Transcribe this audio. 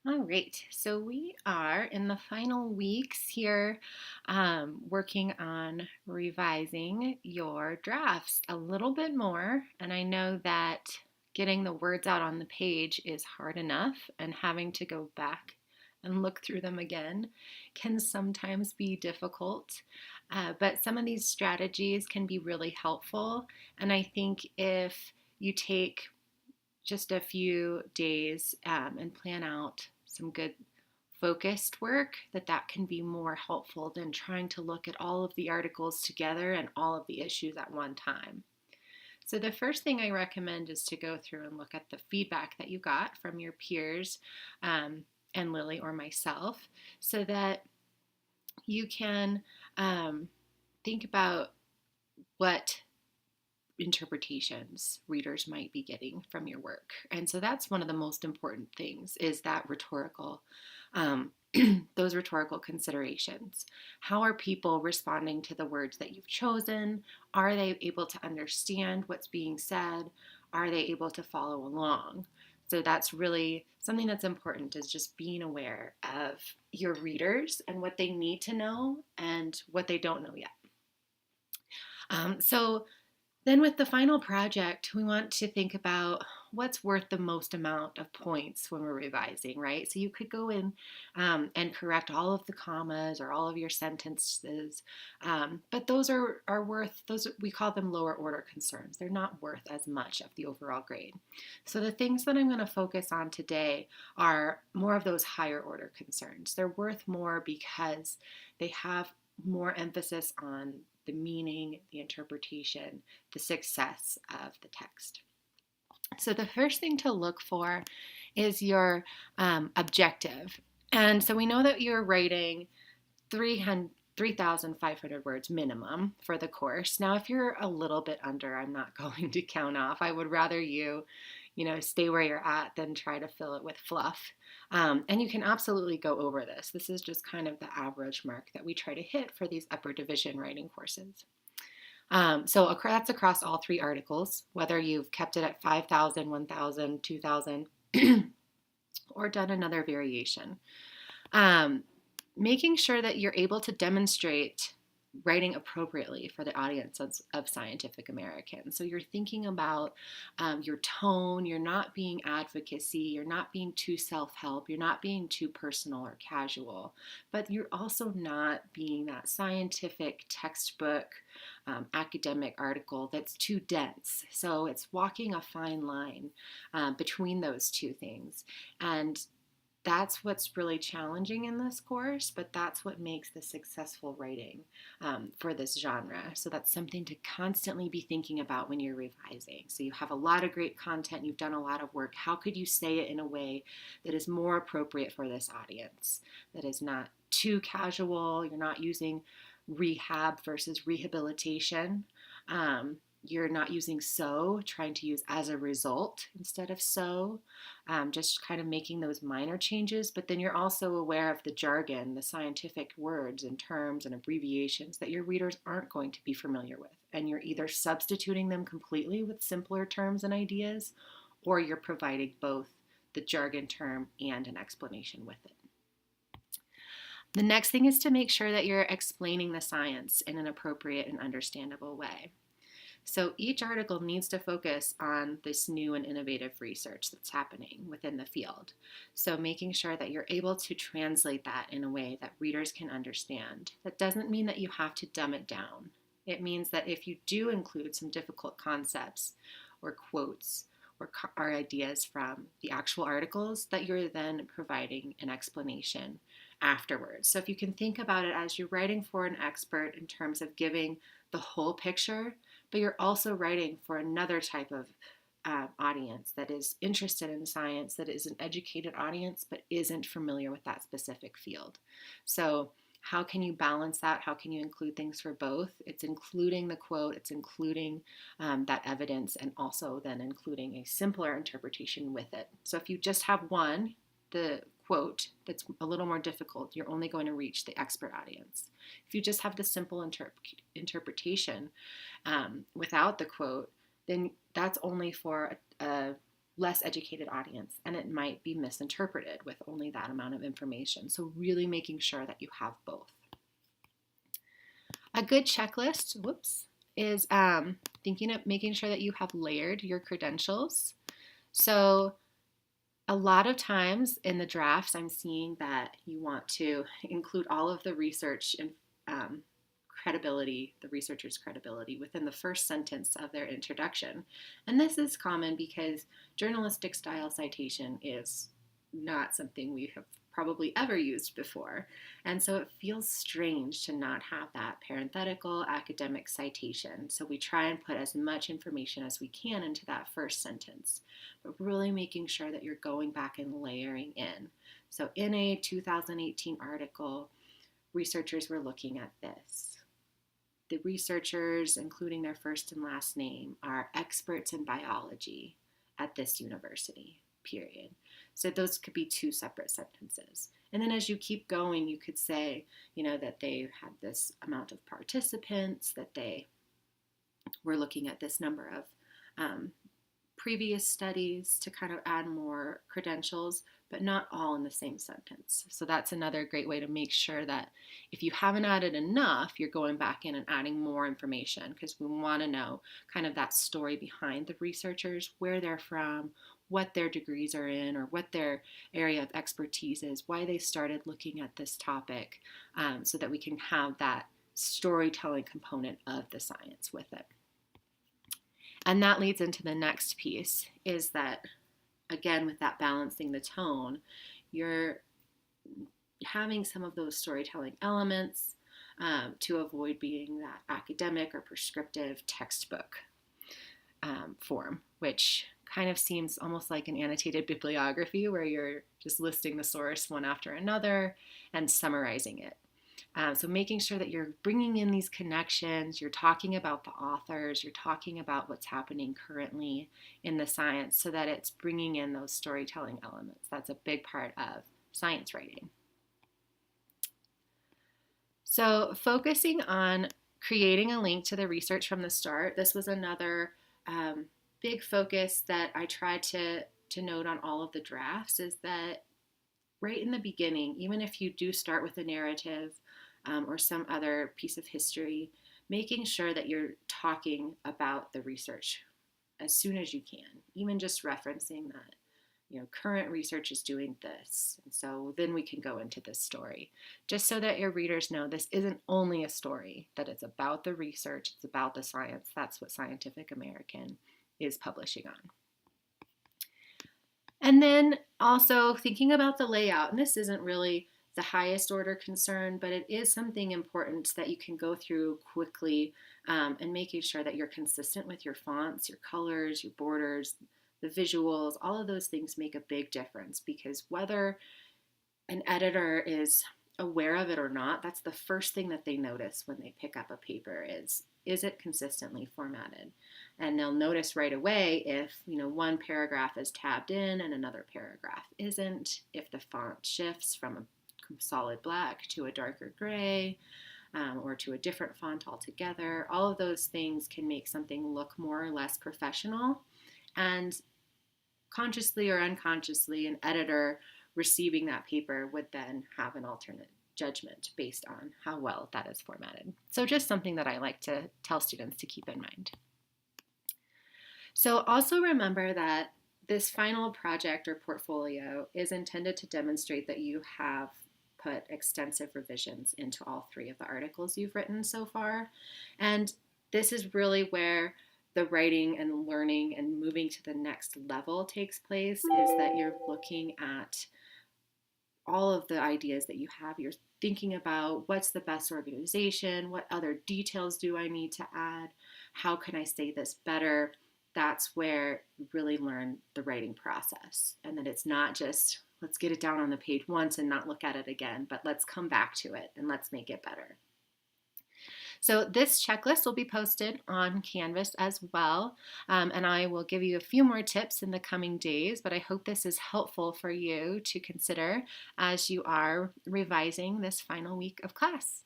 All right, so we are in the final weeks here, working on revising your drafts a little bit more. And I know that getting the words out on the page is hard enough, and having to go back and look through them again can sometimes be difficult. But some of these strategies can be really helpful. And I think if you take just a few days and plan out some good focused work, that can be more helpful than trying to look at all of the articles together and all of the issues at one time. So the first thing I recommend is to go through and look at the feedback that you got from your peers, and Lily or myself, so that you can think about what interpretations readers might be getting from your work. And so that's one of the most important things, is that rhetorical, those rhetorical considerations. How are people responding to the words that you've chosen? Are they able to understand what's being said? Are they able to follow along? So that's really something that's important, is just being aware of your readers and what they need to know and what they don't know yet. So then, with the final project, we want to think about what's worth the most amount of points when we're revising, right? So you could go in and correct all of the commas or all of your sentences, but those are worth, those we call them lower order concerns. They're not worth as much of the overall grade. So the things that I'm going to focus on today are more of those higher order concerns. They're worth more because they have more emphasis on the meaning, the interpretation, the success of the text. So the first thing to look for is your objective. And so we know that you're writing 3,500 words minimum for the course. Now, if you're a little bit under, I'm not going to count off. I would rather you stay where you're at than try to fill it with fluff. And you can absolutely go over this. This is just kind of the average mark that we try to hit for these upper division writing courses. So that's across all three articles, whether you've kept it at 5,000, 1,000, 2,000, or done another variation. Making sure that you're able to demonstrate writing appropriately for the audience of Scientific American. So you're thinking about your tone, you're not being advocacy, you're not being too self-help, you're not being too personal or casual, but you're also not being that scientific textbook academic article that's too dense. So it's walking a fine line between those two things. And that's what's really challenging in this course, but that's what makes the successful writing for this genre. So that's something to constantly be thinking about when you're revising. So you have a lot of great content, you've done a lot of work. How could you say it in a way that is more appropriate for this audience, that is not too casual? You're not using rehab versus rehabilitation. You're not using so, trying to use as a result instead of so, just kind of making those minor changes. But then you're also aware of the jargon, the scientific words and terms and abbreviations that your readers aren't going to be familiar with. And you're either substituting them completely with simpler terms and ideas, or you're providing both the jargon term and an explanation with it. The next thing is to make sure that you're explaining the science in an appropriate and understandable way. So each article needs to focus on this new and innovative research that's happening within the field. So making sure that you're able to translate that in a way that readers can understand. That doesn't mean that you have to dumb it down. It means that if you do include some difficult concepts or quotes or ideas from the actual articles, that you're then providing an explanation afterwards. So if you can think about it as you're writing for an expert in terms of giving the whole picture, but you're also writing for another type of audience that is interested in science, that is an educated audience, but isn't familiar with that specific field. So how can you balance that? How can you include things for both? It's including the quote, it's including that evidence, and also then including a simpler interpretation with it. So if you just have one, the quote, that's a little more difficult, you're only going to reach the expert audience. If you just have the simple interpretation without the quote, then that's only for a less educated audience, and it might be misinterpreted with only that amount of information. So really making sure that you have both. A good checklist, is making sure that you have layered your credentials. So a lot of times in the drafts, I'm seeing that you want to include all of the research and credibility, the researcher's credibility, within the first sentence of their introduction. And this is common because journalistic style citation is not something we have probably ever used before. And so it feels strange to not have that parenthetical academic citation. So we try and put as much information as we can into that first sentence, but really making sure that you're going back and layering in. So in a 2018 article, researchers were looking at this. The researchers, including their first and last name, are experts in biology at this university, period. So those could be two separate sentences. And then as you keep going, you could say, that they had this amount of participants, that they were looking at this number of previous studies to kind of add more credentials, but not all in the same sentence. So that's another great way to make sure that if you haven't added enough, you're going back in and adding more information, because we want to know kind of that story behind the researchers, where they're from, what their degrees are in, or what their area of expertise is, why they started looking at this topic, so that we can have that storytelling component of the science with it. And that leads into the next piece, is that, again, with that balancing the tone, you're having some of those storytelling elements to avoid being that academic or prescriptive textbook form, which kind of seems almost like an annotated bibliography where you're just listing the source one after another and summarizing it. So making sure that you're bringing in these connections, you're talking about the authors, you're talking about what's happening currently in the science, so that it's bringing in those storytelling elements. That's a big part of science writing. So focusing on creating a link to the research from the start, this was another big focus that I tried to note on all of the drafts, is that right in the beginning, even if you do start with a narrative or some other piece of history, making sure that you're talking about the research as soon as you can, even just referencing that, current research is doing this. And so then we can go into this story, just so that your readers know this isn't only a story, that it's about the research, it's about the science. That's what Scientific American is publishing on. And then also thinking about the layout, and this isn't really the highest order concern, but it is something important that you can go through quickly, and making sure that you're consistent with your fonts, your colors, your borders, the visuals. All of those things make a big difference, because whether an editor is aware of it or not, that's the first thing that they notice when they pick up a paper is it consistently formatted? And they'll notice right away if, one paragraph is tabbed in and another paragraph isn't, if the font shifts from a solid black to a darker gray, or to a different font altogether. All of those things can make something look more or less professional, and consciously or unconsciously, an editor receiving that paper would then have an alternate judgment based on how well that is formatted. So just something that I like to tell students to keep in mind. So also remember that this final project or portfolio is intended to demonstrate that you have put extensive revisions into all 3 of the articles you've written so far. And this is really where the writing and learning and moving to the next level takes place, is that you're looking at all of the ideas that you have. You're thinking about what's the best organization, what other details do I need to add, how can I say this better. That's where you really learn the writing process, and that it's not just let's get it down on the page once and not look at it again, but let's come back to it and let's make it better. So this checklist will be posted on Canvas as well, and I will give you a few more tips in the coming days, but I hope this is helpful for you to consider as you are revising this final week of class.